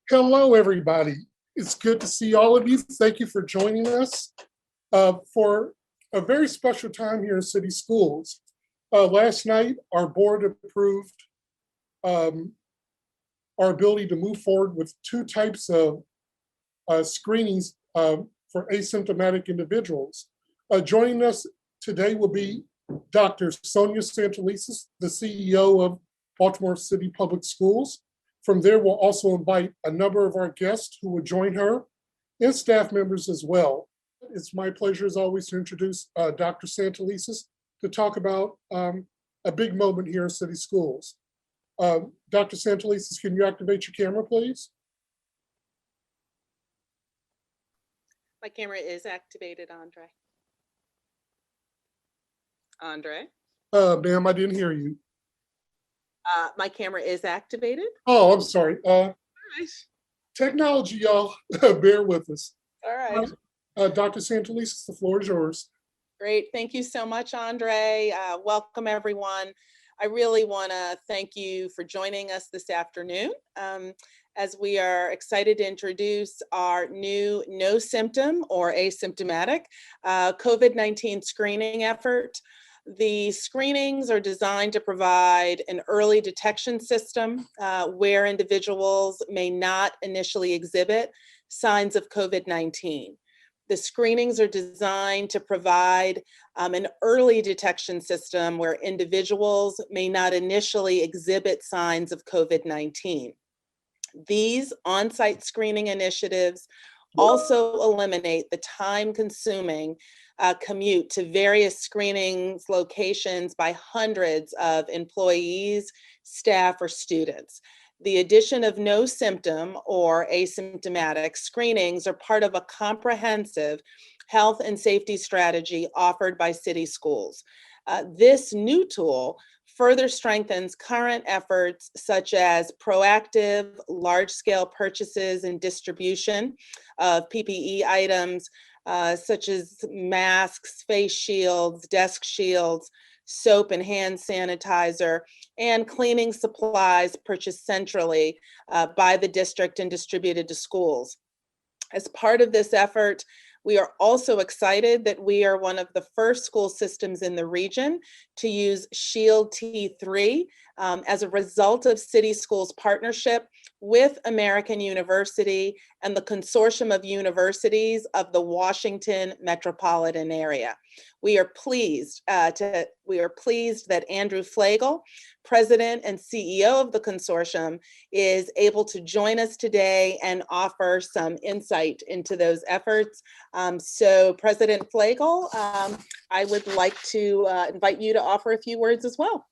Hello, everybody. It's good to see all of you. Thank you for joining us for a very special time here in City Schools. Last night, our board approved our ability to move forward with two types of screenings for asymptomatic individuals. Joining us today will be Dr. Sonia Santelises, the CEO of Baltimore City Public Schools. From there, we'll also invite a number of our guests who will join her and staff members as well. It's my pleasure, as always, to introduce Dr. Santelises to talk about a big moment here in City Schools. Dr. Santelises, can you activate your camera, please? My camera is activated, Andre. Andre? Ma'am, I didn't hear you. My camera is activated. Oh, I'm sorry. All right. Technology, y'all. Bear with us. All right. Dr. Santelises, the floor is yours. Great. Thank you so much, Andre. Welcome, everyone. I really want to thank you for joining us this afternoon as we are excited to introduce our new no symptom or asymptomatic COVID-19 screening effort. The screenings are designed to provide an early detection system where individuals may not initially exhibit signs of COVID-19. The screenings are designed to provide an early detection system where individuals may not initially exhibit signs of COVID-19. These on-site screening initiatives also eliminate the time-consuming commute to various screenings locations by hundreds of employees, staff, or students. The addition of no symptom or asymptomatic screenings are part of a comprehensive health and safety strategy offered by City Schools. This new tool further strengthens current efforts such as proactive large-scale purchases and distribution of PPE items such as masks, face shields, desk shields, soap and hand sanitizer, and cleaning supplies purchased centrally by the district and distributed to schools. As part of this effort, we are also excited that we are one of the first school systems in the region to use Shield T3 as a result of City Schools' partnership with American University and the consortium of universities of the Washington metropolitan area. We are pleased that Andrew Flegel, President and CEO of the consortium, is able to join us today and offer some insight into those efforts. So President Flegel, I would like to invite you to offer a few words as well.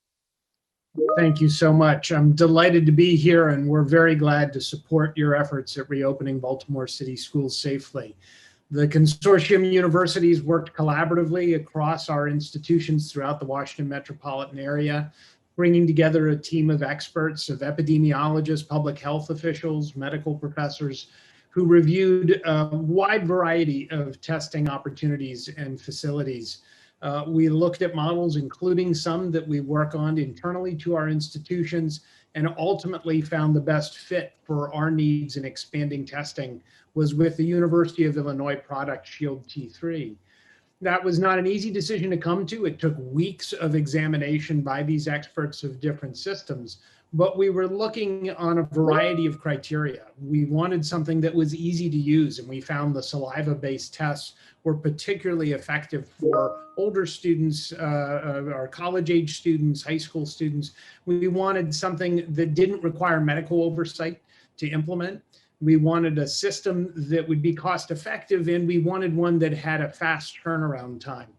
Thank you so much. I'm delighted to be here, and we're very glad to support your efforts at reopening Baltimore City Schools safely. The consortium universities worked collaboratively across our institutions throughout the Washington metropolitan area, bringing together a team of experts, of epidemiologists, public health officials, medical professors, who reviewed a wide variety of testing opportunities and facilities. We looked at models, including some that we work on internally to our institutions, and ultimately found the best fit for our needs in expanding testing was with the University of Illinois product Shield T3. That was not an easy decision to come to. It took weeks of examination by these experts of different systems, but we were looking on a variety of criteria. We wanted something that was easy to use, and we found the saliva-based tests were particularly effective for older students, our college-age students, high school students. We wanted something that didn't require medical oversight to implement. We wanted a system that would be cost-effective, and we wanted one that had a fast turnaround time.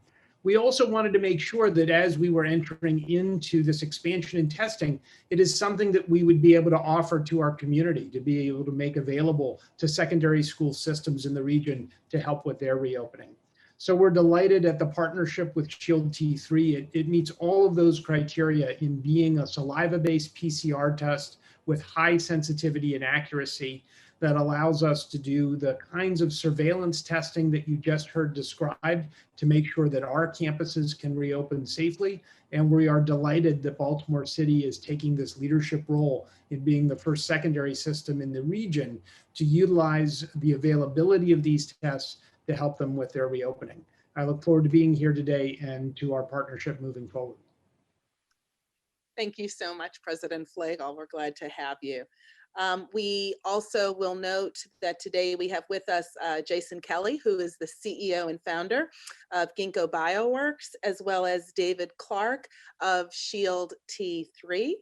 We also wanted to make sure that as we were entering into this expansion in testing, it is something that we would be able to offer to our community, to be able to make available to secondary school systems in the region to help with their reopening. So we're delighted at the partnership with Shield T3. It meets all of those criteria in being a saliva-based PCR test with high sensitivity and accuracy that allows us to do the kinds of surveillance testing that you just heard described to make sure that our campuses can reopen safely. And we are delighted that Baltimore City is taking this leadership role in being the first secondary system in the region to utilize the availability of these tests to help them with their reopening. I look forward to being here today and to our partnership moving forward. Thank you so much, President Flagel. We're glad to have you. We also will note that today we have with us Jason Kelly, who is the CEO and founder of Ginkgo Bioworks, as well as David Clark of Shield T3.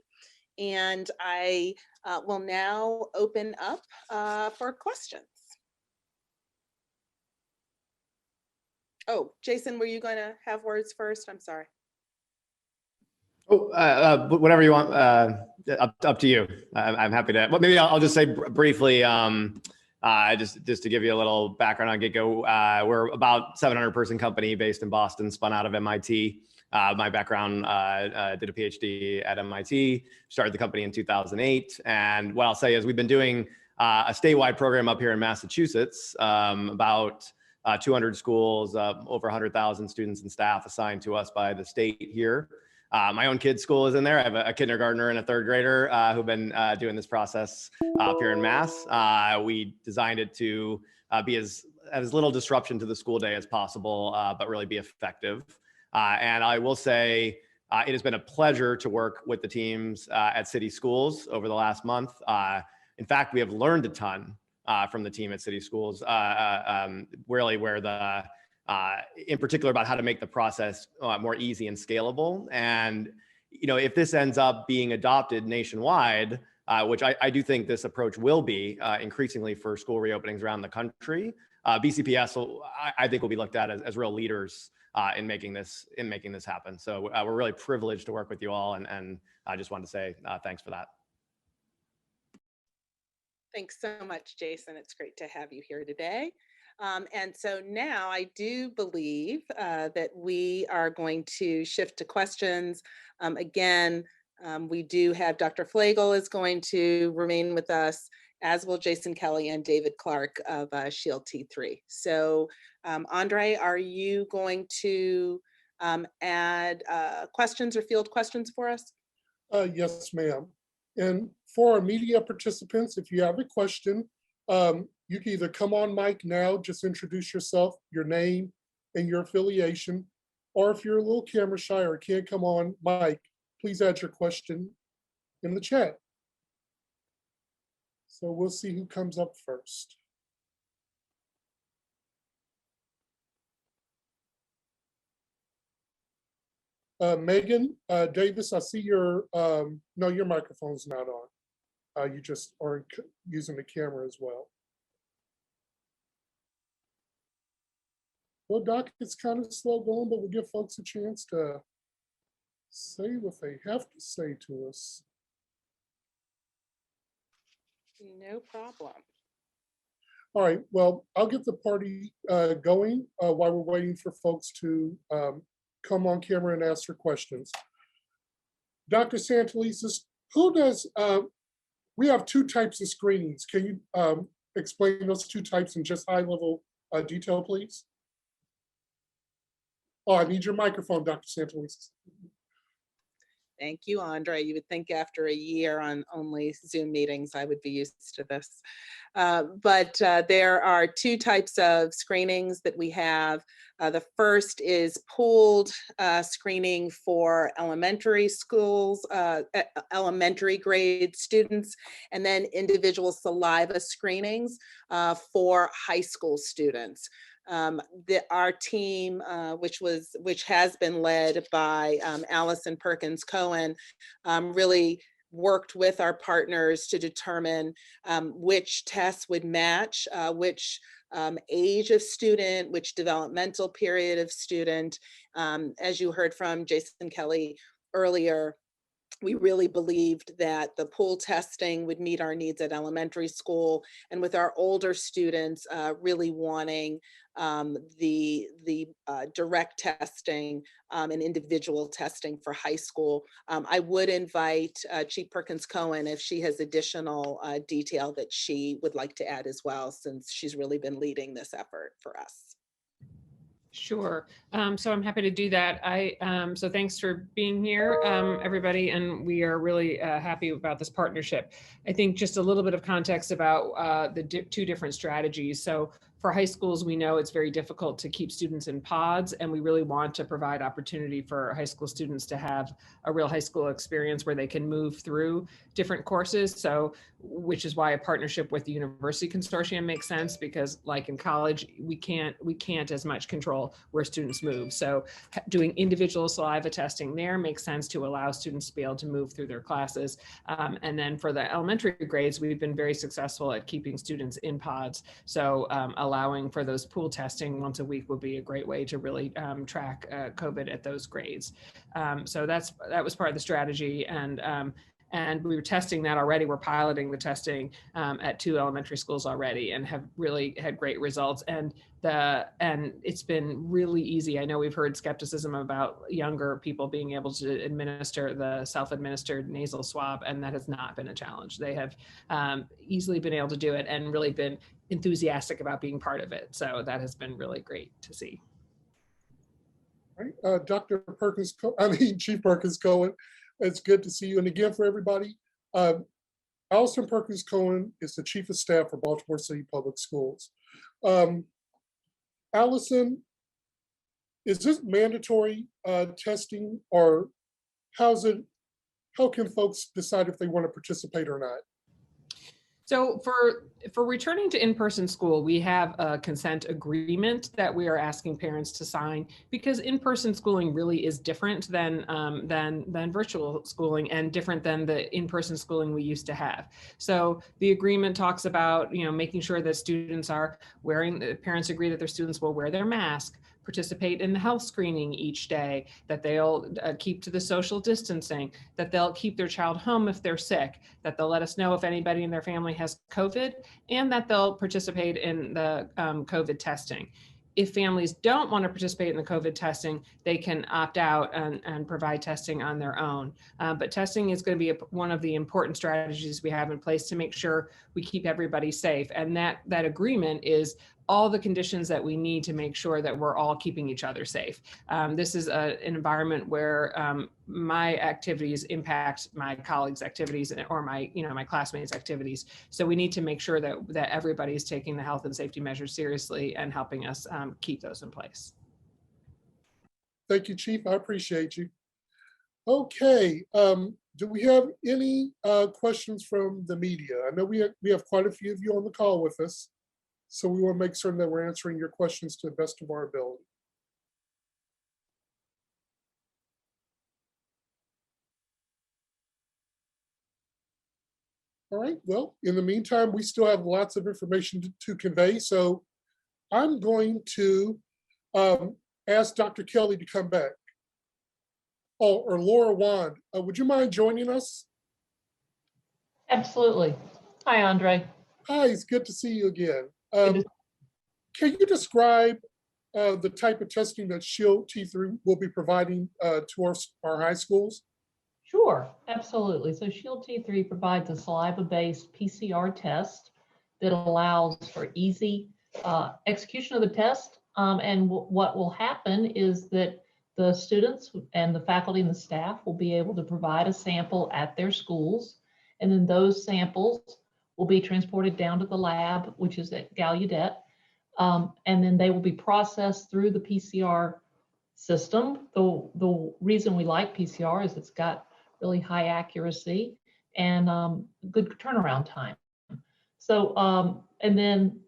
And I will now open up for questions. Oh, Jason, were you going to have words first? I'm sorry. Oh, whatever you want. Up to you. I'm happy to. Well, maybe I'll just say briefly. Just to give you a little background on Ginkgo, we're about 700-person company based in Boston, spun out of MIT. My background, did a PhD at MIT. Started the company in 2008, and what I'll say is we've been doing a statewide program up here in Massachusetts, about 200 schools, over 100,000 students and staff assigned to us by the state here. My own kid's school is in there. I have a kindergartner and a third grader who've been doing this process up here in Mass. We designed it to be as little disruption to the school day as possible, but really be effective. And I will say it has been a pleasure to work with the teams at City Schools over the last month. In fact, we have learned a ton from the team at City Schools, really where the in particular about how to make the process more easy and scalable. And, you know, if this ends up being adopted nationwide, which I do think this approach will be increasingly for school reopenings around the country, BCPS I think will be looked at as real leaders in making this happen. So we're really privileged to work with you all, and I just wanted to say thanks for that. Thanks so much, Jason. It's great to have you here today. And so now I do believe that we are going to shift to questions. Again, we do have Dr. Flagel is going to remain with us, as will Jason Kelly and David Clark of Shield T3. So Andre, are you going to add questions or field questions for us? Yes, ma'am. And for our media participants, if you have a question, you can either come on mic now, just introduce yourself, your name, and your affiliation, or if you're a little camera shy or can't come on mic, please add your question in the chat. So we'll see who comes up first. Megan Davis, I see your, no, your microphone's not on. You just are using the camera as well. Well, Doc, it's kind of slow going, but we'll give folks a chance to say what they have to say to us. No problem. All right, well, I'll get the party going while we're waiting for folks to come on camera and ask their questions. Dr. Santelises, who does, we have two types of screenings. Can you explain those two types in just high level detail, please? Oh, I need your microphone, Dr. Santelises. Thank you, Andre. You would think after a year on only Zoom meetings, I would be used to this. But there are two types of screenings that we have. The first is pooled screening for elementary schools, elementary grade students, and then individual saliva screenings for high school students. Our team, which has been led by Allison Perkins Cohen, really worked with our partners to determine which tests would match which age of student, which developmental period of student. As you heard from Jason Kelly earlier, we really believed that the pool testing would meet our needs at elementary school, and with our older students really wanting the direct testing and individual testing for high school. I would invite Chief Perkins Cohen if she has additional detail that she would like to add as well, since she's really been leading this effort for us. Sure. So I'm happy to do that. So thanks for being here, everybody. And we are really happy about this partnership. I think just a little bit of context about the two different strategies. So for high schools, we know it's very difficult to keep students in pods, and we really want to provide opportunity for high school students to have a real high school experience where they can move through different courses. So, which is why a partnership with the University Consortium makes sense, because like in college, we can't as much control where students move. So doing individual saliva testing there makes sense to allow students to be able to move through their classes. And then for the elementary grades, we've been very successful at keeping students in pods. So allowing for those pool testing once a week would be a great way to really track COVID at those grades. So that was part of the strategy. And we were testing that already. We're piloting the testing at 2 elementary schools already, and have really had great results. And it's been really easy. I know we've heard skepticism about younger people being able to administer the self-administered nasal swab, and that has not been a challenge. They have easily been able to do it and really been enthusiastic about being part of it. So that has been really great to see. All right, Chief Perkins Cohen, it's good to see you. And again, for everybody, Allison Perkins Cohen is the Chief of Staff for Baltimore City Public Schools. Allison, is this mandatory testing, or how can folks decide if they want to participate or not? So for returning to in-person school, we have a consent agreement that we are asking parents to sign, because in-person schooling really is different than virtual schooling, and different than the in-person schooling we used to have. So the agreement talks about, making sure that students are parents agree that their students will wear their mask, participate in the health screening each day, that they'll keep to the social distancing, that they'll keep their child home if they're sick, that they'll let us know if anybody in their family has COVID, and that they'll participate in the COVID testing. If families don't want to participate in the COVID testing, they can opt out and provide testing on their own. But testing is going to be one of the important strategies we have in place to make sure we keep everybody safe. And that agreement is all the conditions that we need to make sure that we're all keeping each other safe. This is an environment where my activities impact my colleagues' activities, or my classmates' activities. So we need to make sure that everybody is taking the health and safety measures seriously and helping us keep those in place. Thank you, Chief. I appreciate you. Okay, do we have any questions from the media? I know we have quite a few of you on the call with us, so we want to make certain that we're answering your questions to the best of our ability. All right, well, in the meantime, we still have lots of information to convey, so I'm going to ask Dr. Kelly to come back. Oh, or Laura Wand, would you mind joining us? Absolutely. Hi, Andre. Hi, it's good to see you again. Can you describe the type of testing that Shield T3 will be providing to our high schools? Sure, absolutely. So Shield T3 provides a saliva-based PCR test that allows for easy execution of the test. And what will happen is that the students and the faculty and the staff will be able to provide a sample at their schools, and then those samples will be transported down to the lab, which is at Gallaudet, and then they will be processed through the PCR system. The reason we like PCR is it's got really high accuracy and good turnaround time. So, and then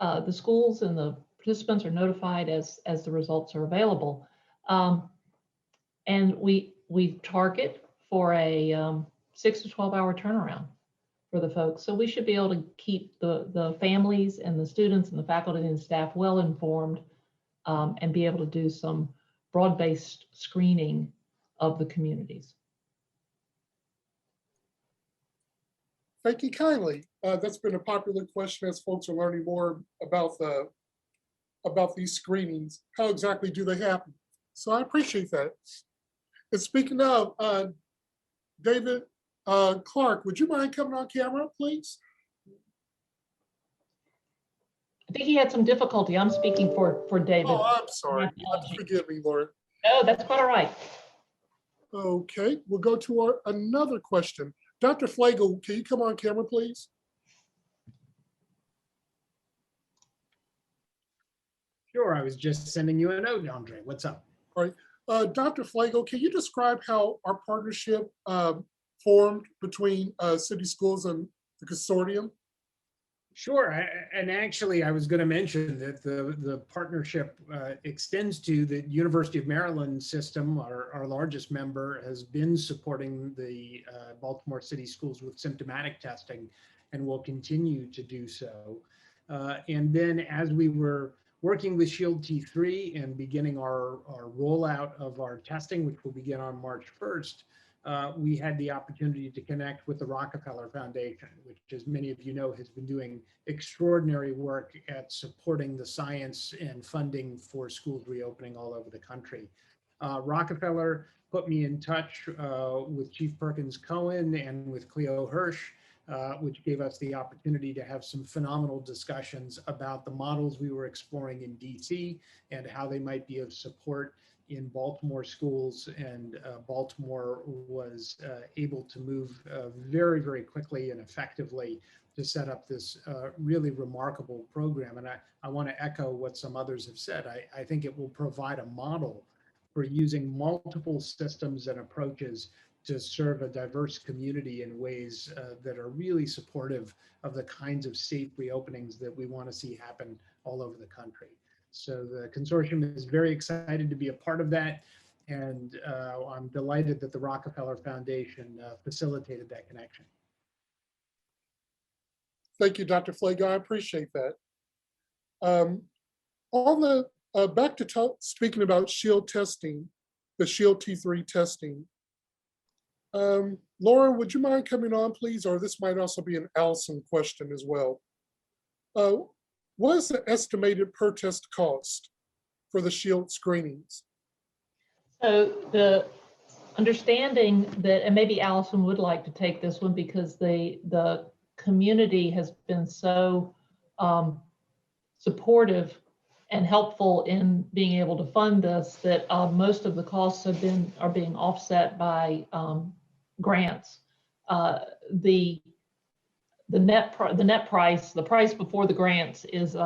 the schools and the participants are notified as the results are available. And we target for a 6 to 12 hour turnaround for the folks. So we should be able to keep the families and the students and the faculty and staff well informed, and be able to do some broad-based screening of the communities. Thank you kindly. That's been a popular question as folks are learning more about these screenings. How exactly do they happen? So I appreciate that. And speaking of, David Clark, would you mind coming on camera, please? I think he had some difficulty. I'm speaking for David. Oh, I'm sorry. Forgive me, Laura. No, that's quite all right. Okay, we'll go to another question. Dr. Flagel, can you come on camera, please? Sure, I was just sending you a note, Andre. What's up? All right. Dr. Flagel, can you describe how our partnership formed between city schools and the consortium? Sure, and actually I was going to mention that the partnership extends to the University of Maryland system. Our largest member has been supporting the Baltimore City Schools with symptomatic testing and will continue to do so. And then as we were working with Shield T3 and beginning our rollout of our testing, which will begin on March 1st, we had the opportunity to connect with the Rockefeller Foundation, which, as many of you know, has been doing extraordinary work at supporting the science and funding for schools reopening all over the country. Rockefeller put me in touch with Chief Perkins Cohen and with Cleo Hirsch, which gave us the opportunity to have some phenomenal discussions about the models we were exploring in DC and how they might be of support in Baltimore schools. And Baltimore was able to move very, very quickly and effectively to set up this really remarkable program. And I want to echo what some others have said. I think it will provide a model for using multiple systems and approaches to serve a diverse community in ways that are really supportive of the kinds of safe reopenings that we want to see happen all over the country. So the consortium is very excited to be a part of that. And I'm delighted that the Rockefeller Foundation facilitated that connection. Thank you, Dr. Flagel. I appreciate that. Back to speaking about Shield testing, the Shield T3 testing. Laura, would you mind coming on, please? Or this might also be an Allison question as well. What is the estimated per test cost for the Shield screenings? So the understanding that, and maybe Allison would like to take this one because the community has been so supportive and helpful in being able to fund this, that most of the costs are being offset by grants. The net price, the price before the grants is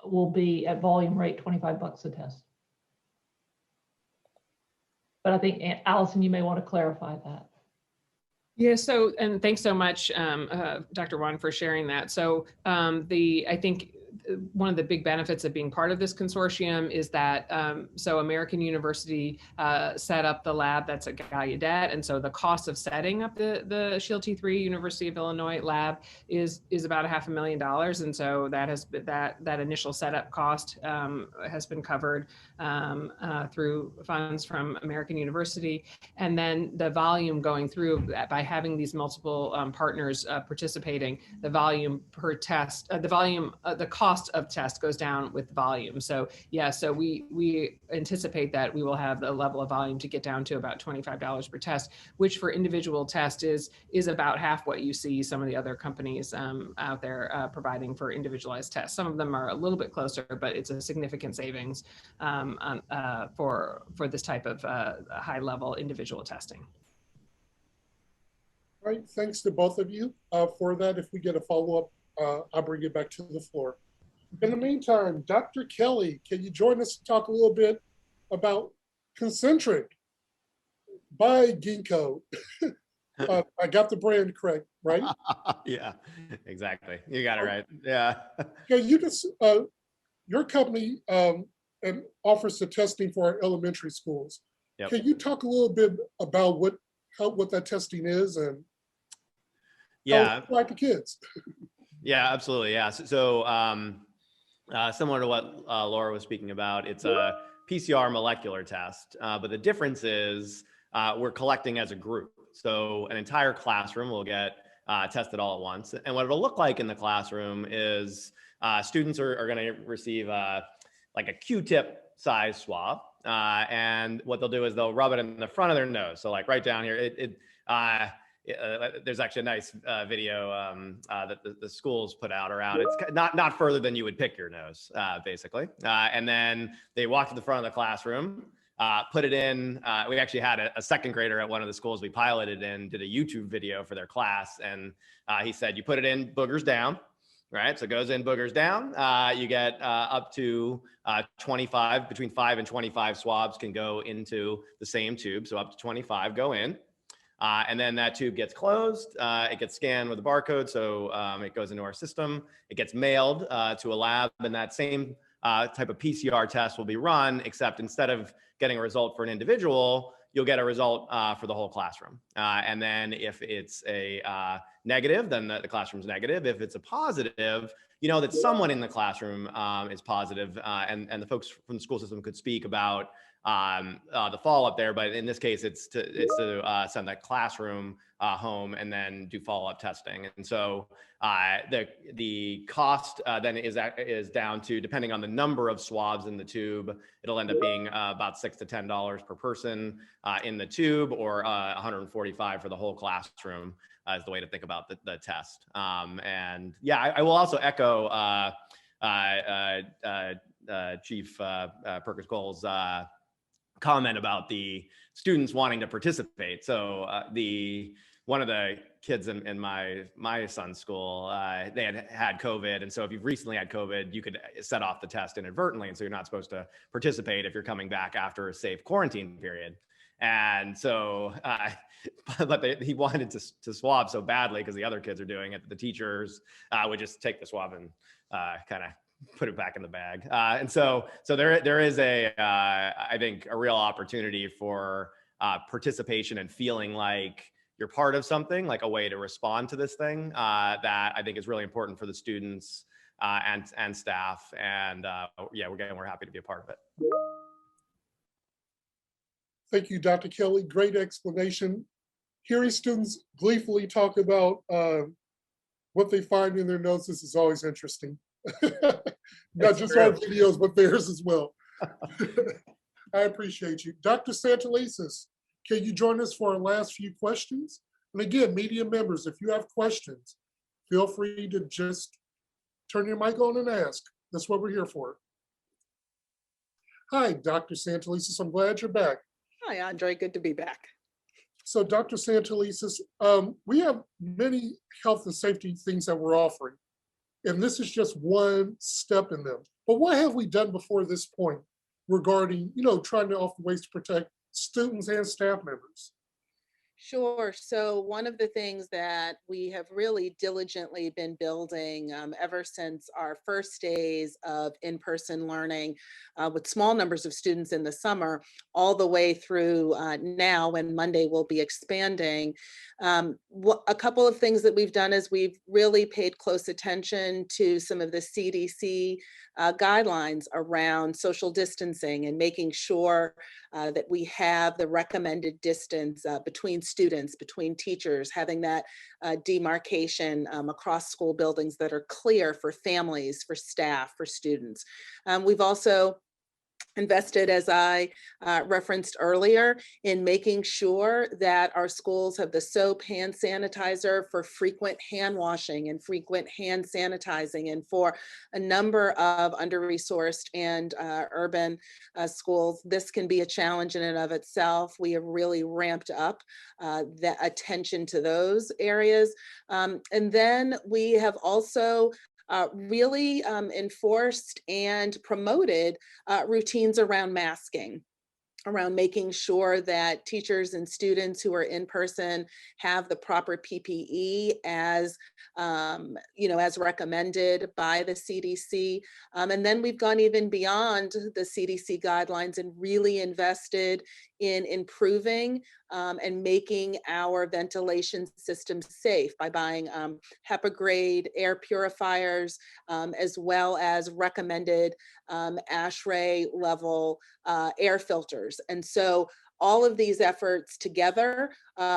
will be at volume rate $25 a test. But I think Allison, you may want to clarify that. Yeah, so, and thanks so much, Dr. Wan, for sharing that. So I think one of the big benefits of being part of this consortium is that, so American University set up the lab that's at Gallaudet. And so the cost of setting up the Shield T3 University of Illinois lab is about $500,000. And so that initial setup cost has been covered through funds from American University. And then the volume going through by having these multiple partners participating, the volume per test, the cost of test goes down with volume. So yeah, so we anticipate that we will have the level of volume to get down to about $25 per test, which for individual test is about half what you see some of the other companies out there providing for individualized tests. Some of them are a little bit closer, but it's a significant savings for this type of high level individual testing. All right, thanks to both of you for that. If we get a follow-up, I'll bring it back to the floor. In the meantime, Dr. Kelly, can you join us to talk a little bit about Concentric by Ginkgo? I got the brand correct, right? Yeah, exactly. You got it right. Yeah. Okay, you just, your company and offers the testing for our elementary schools. Yep. Can you talk a little bit about what that testing is and how it's applied to kids? Yeah, absolutely. Yeah. So similar to what Laura was speaking about, it's a PCR molecular test, but the difference is we're collecting as a group. So an entire classroom will get test it all at once. And what it'll look like in the classroom is students are going to receive like a Q-tip size swab. And what they'll do is they'll rub it in the front of their nose. So like right down here, there's actually a nice video that the schools put out around. It's not further than you would pick your nose, basically. And then they walk to the front of the classroom, put it in. We actually had a second grader at one of the schools we piloted in, did a YouTube video for their class. And he said, you put it in, boogers down, right? So it goes in, boogers down. You get up to 25, between 5 and 25 swabs can go into the same tube. So up to 25 go in. And then that tube gets closed. It gets scanned with a barcode. So it goes into our system. It gets mailed to a lab, and that same type of PCR test will be run, except instead of getting a result for an individual, you'll get a result for the whole classroom. And then if it's a negative, then the classroom's negative. If it's a positive, you know that someone in the classroom is positive, and the folks from the school system could speak about the follow-up there, but in this case, it's to send that classroom home and then do follow-up testing. And so the cost then is down to, depending on the number of swabs in the tube, it'll end up being about $6 to $10 per person in the tube, or $145 for the whole classroom is the way to think about the test. And yeah, I will also echo Chief Perkins-Cole's comment about the students wanting to participate. So one of the kids in my son's school, they had COVID. And so if you've recently had COVID, you could set off the test inadvertently. And so you're not supposed to participate if you're coming back after a safe quarantine period. And so, but he wanted to swab so badly because the other kids are doing it. The teachers would just take the swab and kind of put it back in the bag. And so there is I think a real opportunity for participation and feeling like you're part of something, like a way to respond to this thing that I think is really important for the students and staff. And yeah, we're happy to be a part of it. Thank you, Dr. Kelly. Great explanation. Hearing students gleefully talk about what they find in their noses is always interesting. Not just our videos, but theirs as well. I appreciate you. Dr. Santelises, can you join us for our last few questions? And again, media members, if you have questions, feel free to just turn your mic on and ask. That's what we're here for. Hi, Dr. Santelises. I'm glad you're back. Hi, Andre. Good to be back. So, Dr. Santelises, we have many health and safety things that we're offering, and this is just one step in them. But what have we done before this point regarding, trying to offer ways to protect students and staff members? Sure. So one of the things that we have really diligently been building ever since our first days of in-person learning with small numbers of students in the summer, all the way through now, when Monday will be expanding. A couple of things that we've done is we've really paid close attention to some of the CDC guidelines around social distancing and making sure that we have the recommended distance between students, between teachers, having that demarcation across school buildings that are clear for families, for staff, for students. We've also invested, as I referenced earlier, in making sure that our schools have the soap, hand sanitizer for frequent hand washing and frequent hand sanitizing. And for a number of under-resourced and urban schools, this can be a challenge in and of itself. We have really ramped up the attention to those areas. And then we have also really enforced and promoted routines around masking, around making sure that teachers and students who are in person have the proper PPE as as recommended by the CDC. And then we've gone even beyond the CDC guidelines and really invested in improving and making our ventilation system safe by buying HEPA grade air purifiers, as well as recommended ASHRAE level air filters. And so all of these efforts together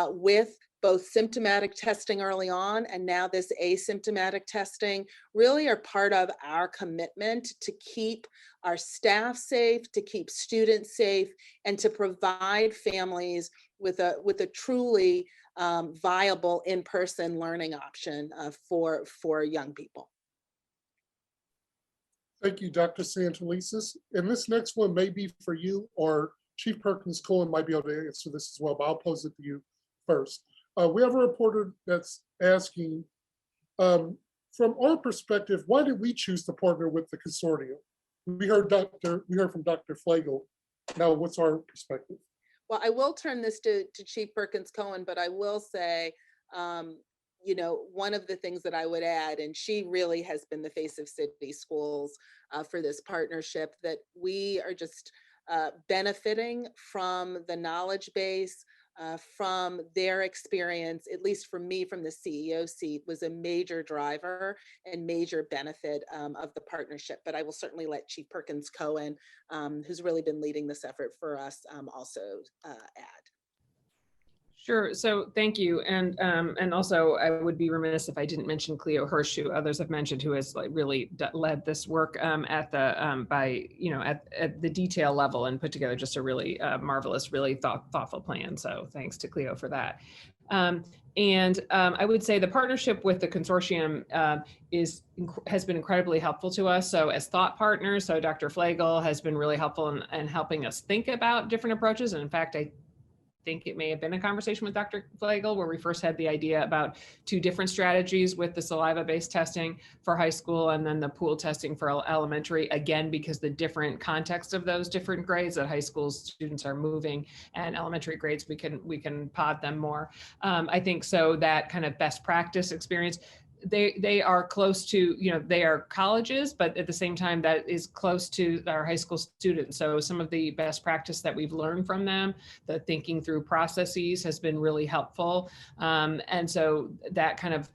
with both symptomatic testing early on and now this asymptomatic testing really are part of our commitment to keep our staff safe, to keep students safe, and to provide families with a truly viable in-person learning option for young people. Thank you, Dr. Santelises. And this next one may be for you, or Chief Perkins-Cohen might be able to answer this as well, but I'll pose it to you first. We have a reporter that's asking, from our perspective, why did we choose to partner with the consortium? We heard from Dr. Flagel. Now, what's our perspective? Well, I will turn this to Chief Perkins-Cohen, but I will say, you know, one of the things that I would add, and she really has been the face of city schools for this partnership, that we are just benefiting from the knowledge base, from their experience, at least for me from the CEO seat, was a major driver and major benefit of the partnership. But I will certainly let Chief Perkins-Cohen, who's really been leading this effort for us, also add. Sure. So thank you. And also I would be remiss if I didn't mention Cleo Hirsch, who others have mentioned, who has like really led this work at the at the detail level and put together just a really marvelous, really thoughtful plan. So thanks to Cleo for that. I would say the partnership with the consortium has been incredibly helpful to us. So as thought partners, so Dr. Flagel has been really helpful in helping us think about different approaches. And in fact, I think it may have been a conversation with Dr. Flagel where we first had the idea about 2 different strategies with the saliva-based testing for high school and then the pool testing for elementary, again, because the different context of those different grades that high school students are moving and elementary grades, we can pod them more. I think so that kind of best practice experience, they are close to, you know, they are colleges, but at the same time that is close to our high school students. So some of the best practice that we've learned from them, the thinking through processes has been really helpful. And so that kind of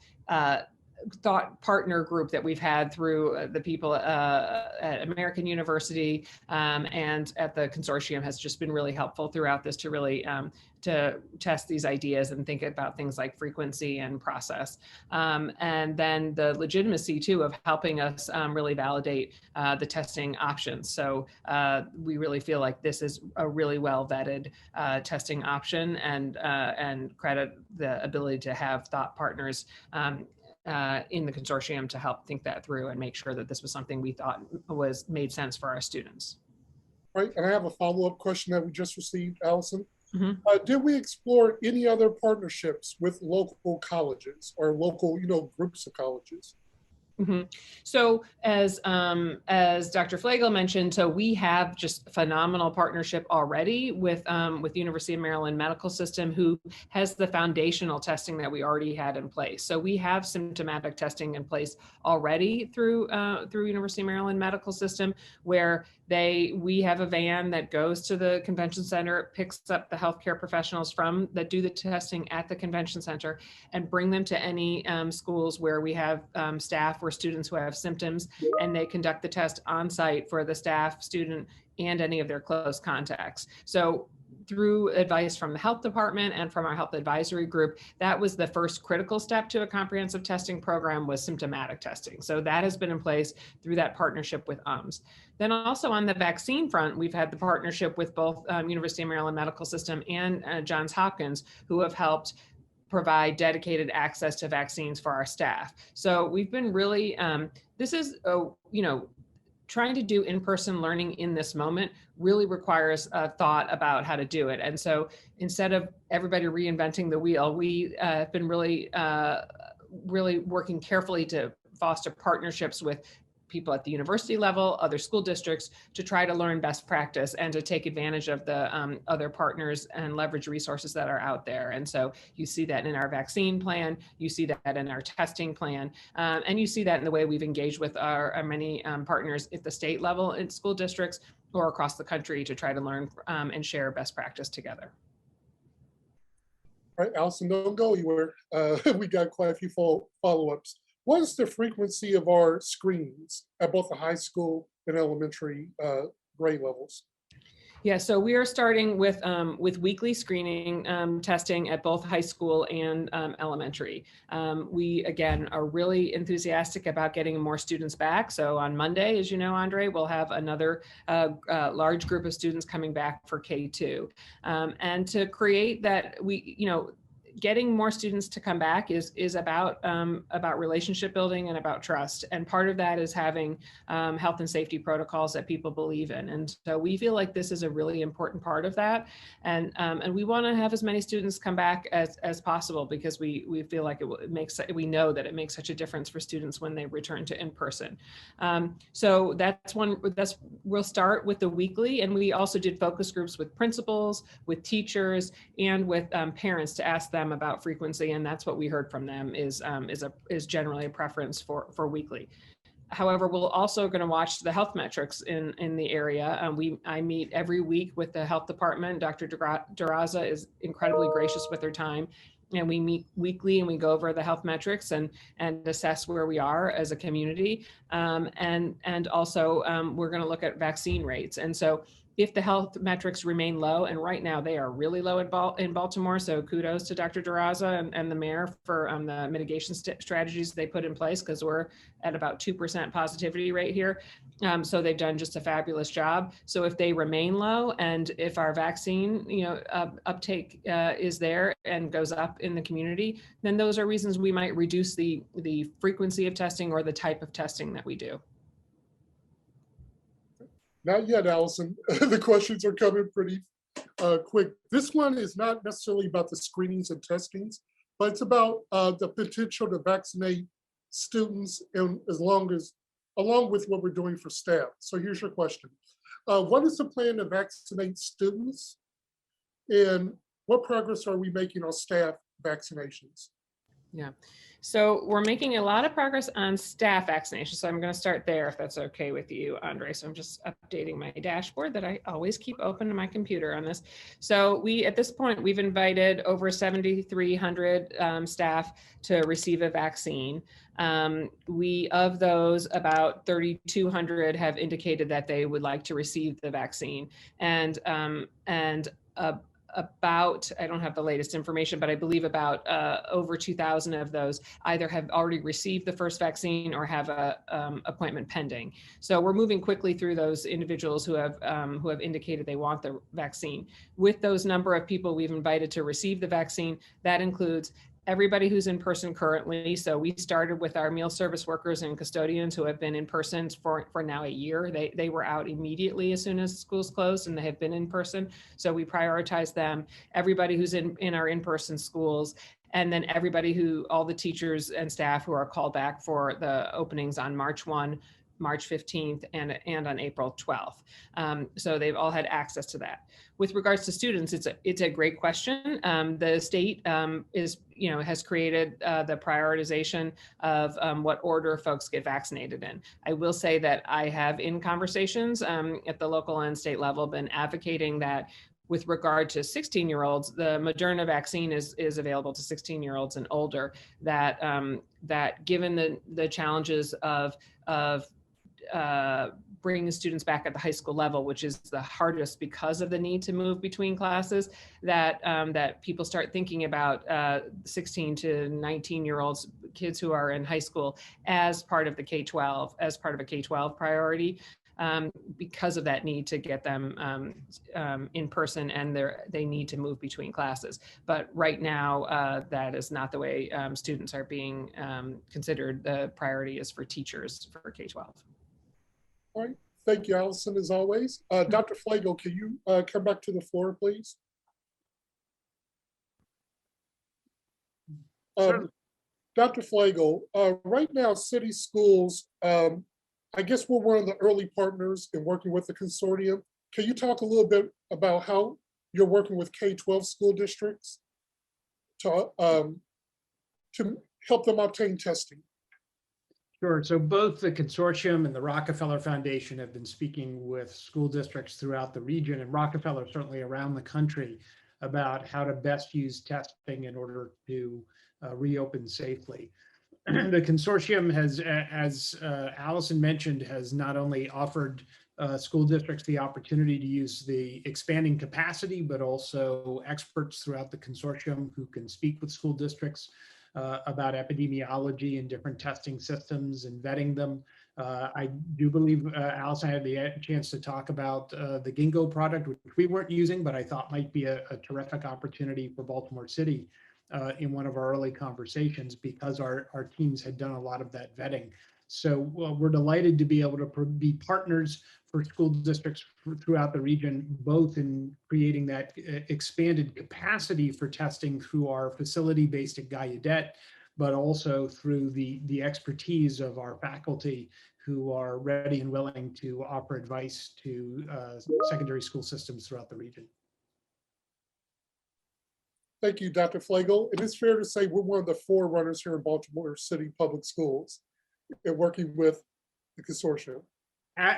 thought partner group that we've had through the people at American University and at the consortium has just been really helpful throughout this to really to test these ideas and think about things like frequency and process. And then the legitimacy too of helping us really validate the testing options. So we really feel like this is a really well vetted testing option and credit the ability to have thought partners in the consortium to help think that through and make sure that this was something we thought made sense for our students. Right, and I have a follow-up question that we just received, Allison. Mm-hmm. Did we explore any other partnerships with local colleges or local, groups of colleges? Mm-hmm. So as Dr. Flagel mentioned, so we have just a phenomenal partnership already with University of Maryland Medical System, who has the foundational testing that we already had in place. So we have symptomatic testing in place already through University of Maryland Medical System, where we have a van that goes to the convention center, picks up the healthcare professionals that do the testing at the convention center and bring them to any schools where we have staff or students who have symptoms, and they conduct the test on site for the staff, student, and any of their close contacts. So through advice from the health department and from our health advisory group, that was the first critical step to a comprehensive testing program, was symptomatic testing. So that has been in place through that partnership with UMS. Then also on the vaccine front, we've had the partnership with both University of Maryland Medical System and Johns Hopkins, who have helped provide dedicated access to vaccines for our staff. So we've been really, this is, trying to do in-person learning in this moment really requires a thought about how to do it. And so instead of everybody reinventing the wheel, we have been really working carefully to foster partnerships with people at the university level, other school districts, to try to learn best practice and to take advantage of the other partners and leverage resources that are out there. And so you see that in our vaccine plan, you see that in our testing plan, and you see that in the way we've engaged with our many partners at the state level in school districts or across the country to try to learn and share best practice together. All right, Allison, don't go anywhere. We got quite a few follow-ups. What is the frequency of our screenings at both the high school and elementary grade levels? Yeah, so we are starting with weekly screening testing at both high school and elementary. We, again, are really enthusiastic about getting more students back. So on Monday, as you know, Andre, we'll have another large group of students coming back for K2. And to create that, getting more students to come back is about relationship building and about trust. And part of that is having health and safety protocols that people believe in. And so we feel like this is a really important part of that. And we want to have as many students come back as possible, because we feel like we know that it makes such a difference for students when they return to in-person. So we'll start with the weekly, and we also did focus groups with principals, with teachers, and with parents to ask them about frequency, and that's what we heard from them is generally a preference for weekly. However, we're also going to watch the health metrics in the area. I meet every week with the health department. Dr. Duraza is incredibly gracious with her time, and we meet weekly and we go over the health metrics and assess where we are as a community. And also we're going to look at vaccine rates. And so if the health metrics remain low, and right now they are really low in Baltimore, so kudos to Dr. Duraza and the mayor for the mitigation strategies they put in place, because we're at about 2% positivity rate here. So they've done just a fabulous job. So if they remain low, and if our vaccine uptake is there and goes up in the community, then those are reasons we might reduce the frequency of testing or the type of testing that we do. Not yet, Allison. The questions are coming pretty quick. This one is not necessarily about the screenings and testings, but it's about the potential to vaccinate students, and along with what we're doing for staff. So here's your question. What is the plan to vaccinate students, and what progress are we making on staff vaccinations? Yeah, so we're making a lot of progress on staff vaccination. So I'm going to start there, if that's okay with you, Andre. So I'm just updating my dashboard that I always keep open on my computer on this. So at this point, we've invited over 7,300 staff to receive a vaccine. Of those, about 3,200 have indicated that they would like to receive the vaccine. And about, I don't have the latest information, but I believe about over 2,000 of those either have already received the first vaccine or have a appointment pending. So we're moving quickly through those individuals who have indicated they want the vaccine. With those number of people we've invited to receive the vaccine, that includes everybody who's in person currently. So we started with our meal service workers and custodians who have been in person for now a year. They were out immediately as soon as schools closed, and they have been in person. So we prioritize them, everybody who's in our in-person schools, and then all the teachers and staff who are called back for the openings on March 1, March 15th, and on April 12th. So they've all had access to that. With regards to students, it's a great question. The state has created the prioritization of what order folks get vaccinated in. I will say that I have, in conversations at the local and state level, been advocating that with regard to 16-year-olds, the Moderna vaccine is available to 16-year-olds and older. That given the challenges of bringing students back at the high school level, which is the hardest because of the need to move between classes, that people start thinking about 16 to 19-year-olds, kids who are in high school, as part of the K-12, as part of a K-12 priority, because of that need to get them in person, and they need to move between classes. But right now, that is not the way students are being considered. The priority is for teachers for K-12. All right, thank you, Allison, as always. Dr. Flagel, can you come back to the floor, please? Dr. Flagel, right now, city schools, I guess we're one of the early partners in working with the consortium. Can you talk a little bit about how you're working with K-12 school districts to help them obtain testing? Sure. So both the consortium and the Rockefeller Foundation have been speaking with school districts throughout the region, and Rockefeller certainly around the country, about how to best use testing in order to reopen safely. The consortium has, as Allison mentioned, has not only offered school districts the opportunity to use the expanding capacity, but also experts throughout the consortium who can speak with school districts about epidemiology and different testing systems and vetting them. I do believe Allison had the chance to talk about the Ginkgo product, which we weren't using, but I thought might be a terrific opportunity for Baltimore City in one of our early conversations, because our teams had done a lot of that vetting. So we're delighted to be able to be partners for school districts throughout the region, both in creating that expanded capacity for testing through our facility based at Gallaudet, but also through the expertise of our faculty who are ready and willing to offer advice to secondary school systems throughout the region. Thank you, Dr. Flagel. It is fair to say we're one of the forerunners here in Baltimore City Public Schools in working with the consortium.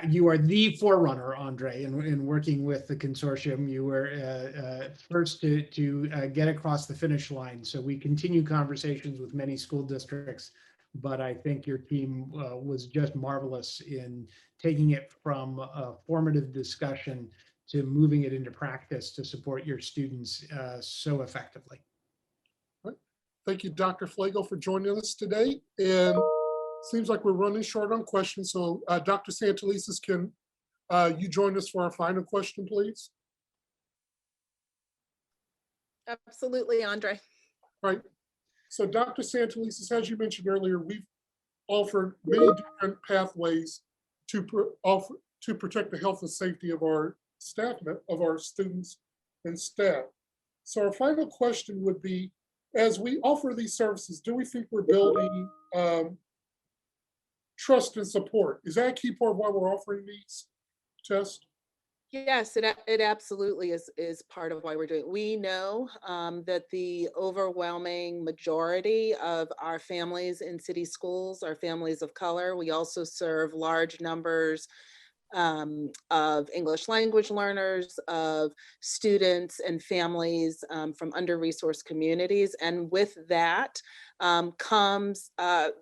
You are the forerunner, Andre, in working with the consortium. You were first to get across the finish line. So we continue conversations with many school districts, but I think your team was just marvelous in taking it from a formative discussion to moving it into practice to support your students so effectively. Thank you, Dr. Flagel, for joining us today. And seems like we're running short on questions. So Dr. Santelises, can you join us for our final question, please? Absolutely, Andre. Right. So Dr. Santelises, as you mentioned earlier, we've offered many different pathways to protect the health and safety of our staff, of our students and staff. So our final question would be, as we offer these services, do we think we're building trust and support? Is that a key part of why we're offering these tests? Yes, it absolutely is part of why we're doing it. We know that the overwhelming majority of our families in city schools are families of color. We also serve large numbers of English language learners, of students and families from under-resourced communities. And with that comes,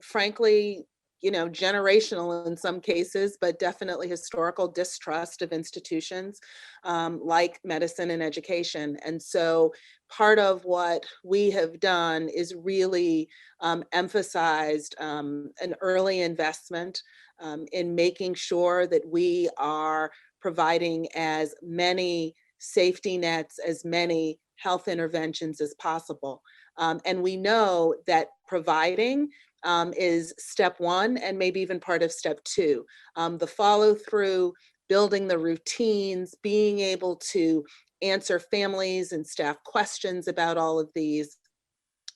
frankly, generational in some cases, but definitely historical distrust of institutions like medicine and education. And so part of what we have done is really emphasized an early investment in making sure that we are providing as many safety nets, as many health interventions as possible. And we know that providing is step one and maybe even part of step two. The follow through, building the routines, being able to answer families and staff questions about all of these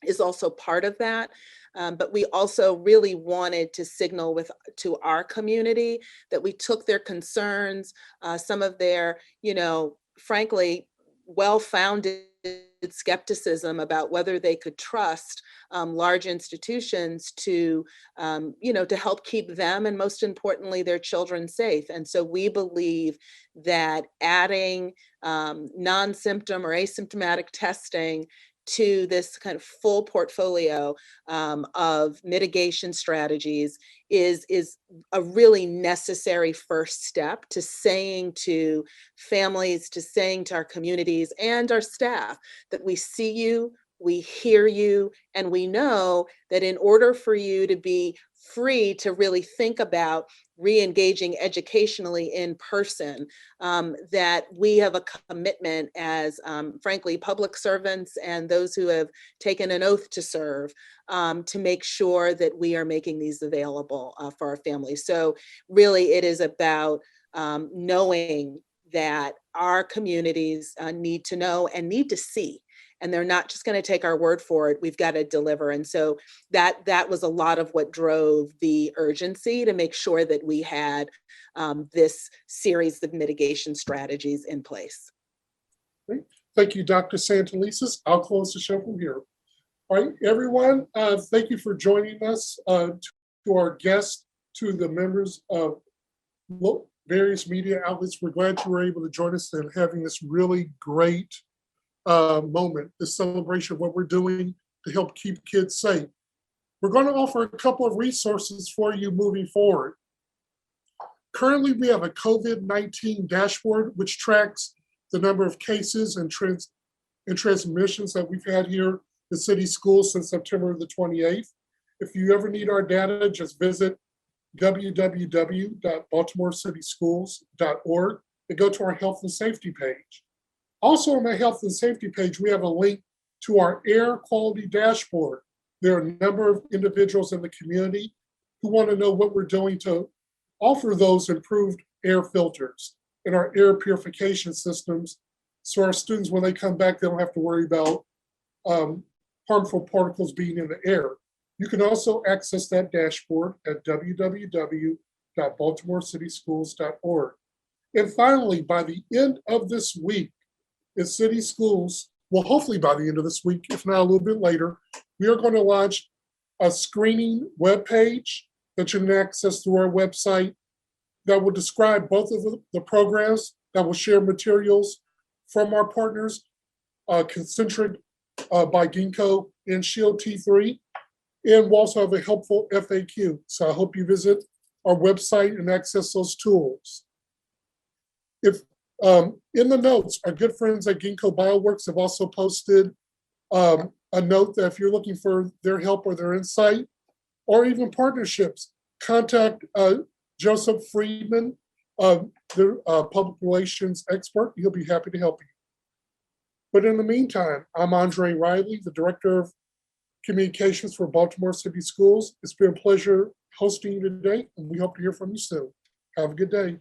is also part of that. But we also really wanted to signal to our community that we took their concerns, some of their, frankly, well-founded skepticism about whether they could trust large institutions to help keep them and most importantly their children safe. And so we believe that adding non-symptom or asymptomatic testing to this kind of full portfolio of mitigation strategies is a really necessary first step to saying to families, to saying to our communities and our staff that we see you, we hear you, and we know that in order for you to be free to really think about re-engaging educationally in person, that we have a commitment as, frankly, public servants and those who have taken an oath to serve, to make sure that we are making these available for our families. So really it is about knowing that our communities need to know and need to see. And they're not just going to take our word for it. We've got to deliver. And so that was a lot of what drove the urgency to make sure that we had this series of mitigation strategies in place. Great. Thank you, Dr. Santelises. I'll close the show from here. All right, everyone, thank you for joining us, to our guests, to the members of various media outlets. We're glad you were able to join us and having this really great moment, this celebration of what we're doing to help keep kids safe. We're going to offer a couple of resources for you moving forward. Currently, we have a COVID-19 dashboard, which tracks the number of cases and transmissions that we've had here in the city schools since September the 28th. If you ever need our data, just visit www.baltimorecityschools.org and go to our health and safety page. Also on the health and safety page, we have a link to our air quality dashboard. There are a number of individuals in the community who want to know what we're doing to offer those improved air filters and our air purification systems, so our students, when they come back, they don't have to worry about harmful particles being in the air. You can also access that dashboard at www.baltimorecityschools.org. And finally, by the end of this week, in city schools, well, hopefully by the end of this week, if not a little bit later, we are going to launch a screening webpage that you can access through our website that will describe both of the programs, that will share materials from our partners, Concentric by Ginkgo and Shield T3. And we'll also have a helpful FAQ. So I hope you visit our website and access those tools. If in the notes, our good friends at Ginkgo Bioworks have also posted a note that if you're looking for their help or their insight, or even partnerships, contact Joseph Friedman, the public relations expert. He'll be happy to help you. But in the meantime, I'm Andre Riley, the Director of Communications for Baltimore City Schools. It's been a pleasure hosting you today, and we hope to hear from you soon. Have a good day.